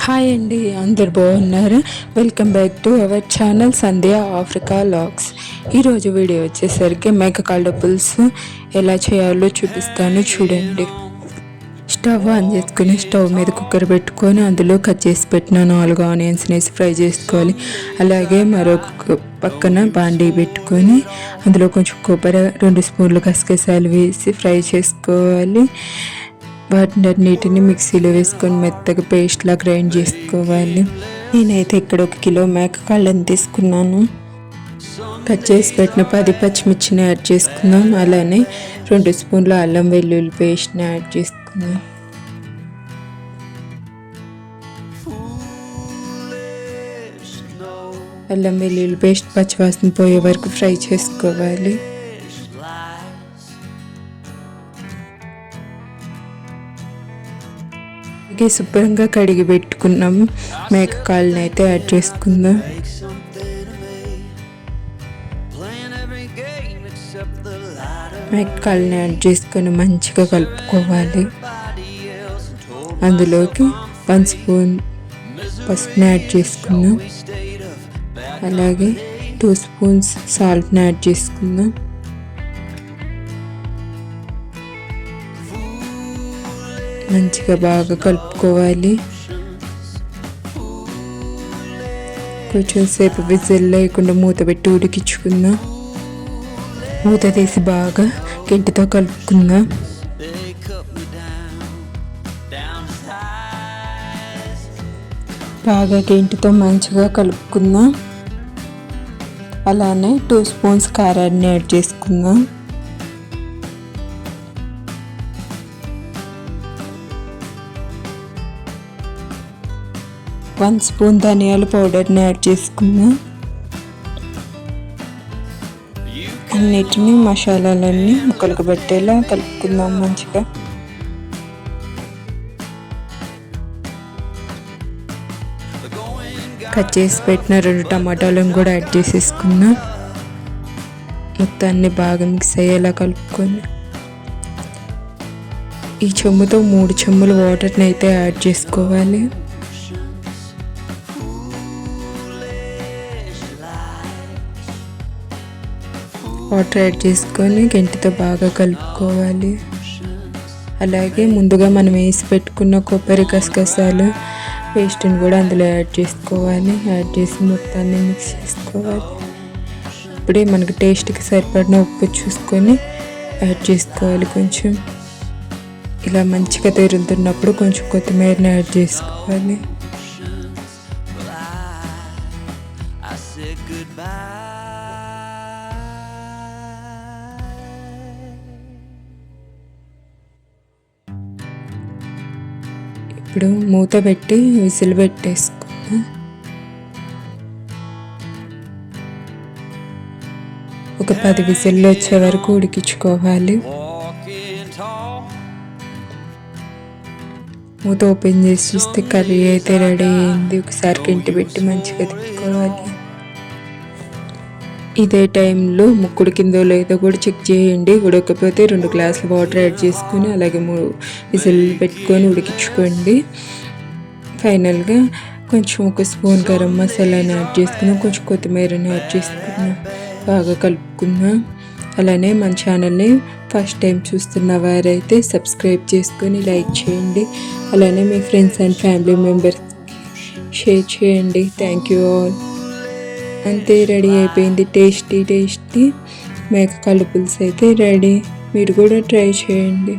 Hi అండి, అందరు బాగున్నారు. Welcome back to our channel Sandhya Africa logs. ఈరోజు వీడియో వచ్చేసరికి మేకకాళ్ళ పులుసు ఎలా చేయాలో చూపిస్తాను, చూడండి. స్టవ్ ఆన్ చేసుకుని స్టవ్ మీద కుక్కర్ పెట్టుకొని అందులో కట్ చేసి పెట్టిన 4 ఆనియన్స్ వేసి ఫ్రై చేసుకోవాలి. అలాగే మరొక పక్కన బాండీ పెట్టుకొని అందులో కొంచెం కొబ్బరి, 2 స్పూన్లు గసగసాలు వేసి ఫ్రై చేసుకోవాలి. వాటినన్నిటిని మిక్సీలో వేసుకొని మెత్తగా పేస్ట్లా గ్రైండ్ చేసుకోవాలి. నేనైతే ఇక్కడ 1 కిలో మేకకాళ్ళని తీసుకున్నాను. కట్ చేసి పెట్టిన 10 పచ్చిమిర్చిని యాడ్ చేసుకుందాం. అలానే 2 స్పూన్ల అల్లం వెల్లుల్లి పేస్ట్ని యాడ్ చేసుకుందాం. అల్లం వెల్లుల్లి పేస్ట్ పచ్చివాసన పోయే వరకు ఫ్రై చేసుకోవాలి. శుభ్రంగా కడిగి పెట్టుకున్నాం మేకకాళ్ళని అయితే యాడ్ చేసుకుందాం. మేకకాళ్ళని యాడ్ చేసుకొని మంచిగా కలుపుకోవాలి. అందులోకి 1 స్పూన్ పసుపుని యాడ్ చేసుకుందాం. అలాగే 2 స్పూన్స్ సాల్ట్ని యాడ్ చేసుకుందాం. మంచిగా బాగా కలుపుకోవాలి. కొంచెం సేపు విజిల్ లేకుండా మూత పెట్టి ఉడికించుకుందాం. మూత తీసి బాగా గెంటితో కలుపుకుందాం. బాగా గెంటితో మంచిగా కలుపుకుందాం. అలానే 2 స్పూన్స్ కారాన్ని యాడ్ చేసుకుందాం. 1 స్పూన్ ధనియాల పౌడర్ని యాడ్ చేసుకుందాం. అన్నిటినీ మసాలాలన్నీ ముక్కలకు పెట్టేలా కలుపుకుందాం మంచిగా. కట్ చేసి పెట్టిన 2 టమాటాలను కూడా యాడ్ చేసేసుకుందాం. మొత్తాన్ని బాగా మిక్స్ అయ్యేలా కలుపుకొని ఈ చెంబుతో 3 చెంబులు వాటర్ని అయితే యాడ్ చేసుకోవాలి. వాటర్ యాడ్ చేసుకొని గెంటితో బాగా కలుపుకోవాలి. అలాగే ముందుగా మనం వేసి పెట్టుకున్న కొబ్బరి, గసగసాలు పేస్ట్ని కూడా అందులో యాడ్ చేసుకోవాలి. యాడ్ చేసి మొత్తాన్ని మిక్స్ చేసుకోవాలి. ఇప్పుడే మనకు టేస్ట్కి సరిపడిన ఉప్పు చూసుకొని యాడ్ చేసుకోవాలి. కొంచెం ఇలా మంచిగా తెరులుతున్నప్పుడు కొంచెం కొత్తిమీరని యాడ్ చేసుకోవాలి. ఇప్పుడు మూత పెట్టి విజిల్ పెట్టేసుకుందాం. ఒక 10 విజిల్లు వచ్చే వరకు ఉడికించుకోవాలి. మూత ఓపెన్ చేసి చూస్తే కర్రీ అయితే రెడీ అయింది. ఒకసారి గంటి పెట్టి మంచిగా తిప్పుకోవాలి. ఇదే టైంలో ముక్కుడు కిందో లేదో కూడా చెక్ చేయండి. ఉడకపోతే 2 గ్లాసులు వాటర్ యాడ్ చేసుకొని అలాగే 3 విజిల్ పెట్టుకొని ఉడికించుకోండి. ఫైనల్గా కొంచెం 1 స్పూన్ గరం మసాలాని యాడ్ చేసుకున్నాం. కొంచెం కొత్తిమీరని యాడ్ చేసుకున్నాం. బాగా కలుపుకున్నాం. అలానే మన ఛానల్ని ఫస్ట్ టైం చూస్తున్న వారైతే సబ్స్క్రైబ్ చేసుకొని లైక్ చేయండి. అలానే మీ friends and family members share చేయండి. Thank you all. అంతే, రెడీ అయిపోయింది. టేస్టీ మేకకాళ్ళ పులుసు అయితే రెడీ. మీరు కూడా ట్రై చేయండి.